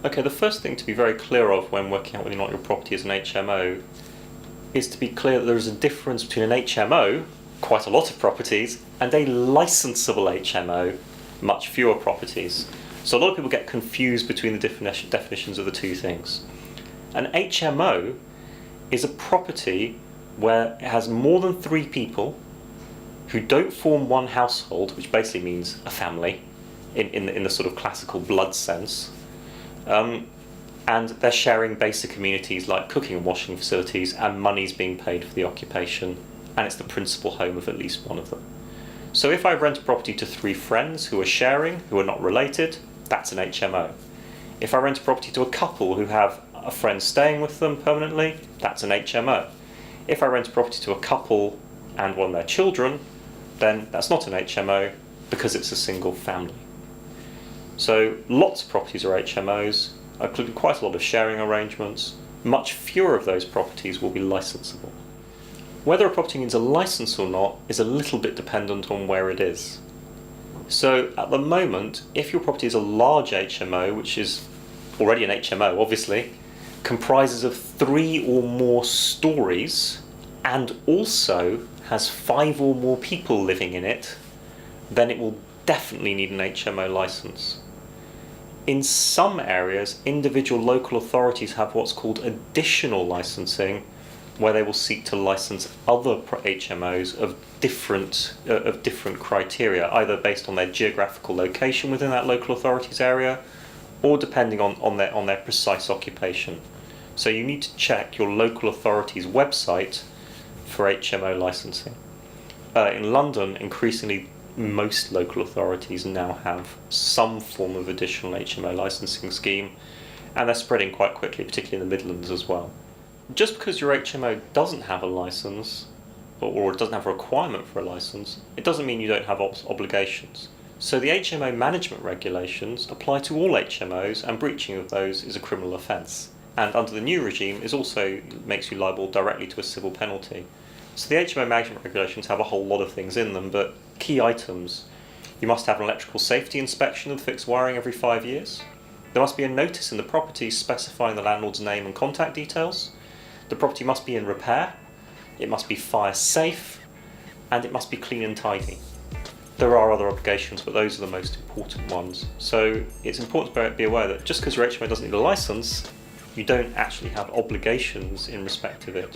Okay, the first thing to be very clear of when working out whether or not your property is an HMO is to be clear that there is a difference between an HMO, quite a lot of properties, and a licensable HMO, much fewer properties. So a lot of people get confused between the definitions of the two things. An HMO is a property where it has more than 3 people who don't form one household, which basically means a family in the sort of classical blood sense, and they're sharing basic amenities like cooking and washing facilities, and money's being paid for the occupation, and it's the principal home of at least one of them. So if I rent a property to 3 friends who are sharing, who are not related, that's an HMO. If I rent a property to a couple who have a friend staying with them permanently, that's an HMO. If I rent a property to a couple and one of their children, then that's not an HMO because it's a single family. So lots of properties are HMOs, including quite a lot of sharing arrangements. Much fewer of those properties will be licensable. Whether a property needs a license or not is a little bit dependent on where it is. So at the moment, if your property is a large HMO, which is already an HMO obviously, comprises of 3 or more stories, and also has 5 or more people living in it, then it will definitely need an HMO license. In some areas, individual local authorities have what's called additional licensing, where they will seek to license other HMOs of different criteria, either based on their geographical location within that local authority's area, or depending on their precise occupation. So you need to check your local authority's website for HMO licensing. In London, increasingly, most local authorities now have some form of additional HMO licensing scheme, and they're spreading quite quickly, particularly in the Midlands as well. Just because your HMO doesn't have a license, or it doesn't have a requirement for a license, it doesn't mean you don't have obligations. So the HMO management regulations apply to all HMOs, and breaching of those is a criminal offence. And under the new regime, it also makes you liable directly to a civil penalty. So the HMO management regulations have a whole lot of things in them, but key items: you must have an electrical safety inspection of fixed wiring every 5 years. There must be a notice in the property specifying the landlord's name and contact details. The property must be in repair, it must be fire safe, and it must be clean and tidy. There are other obligations, but those are the most important ones. So it's important to be aware that just because your HMO doesn't need a license, you don't actually have obligations in respect of it.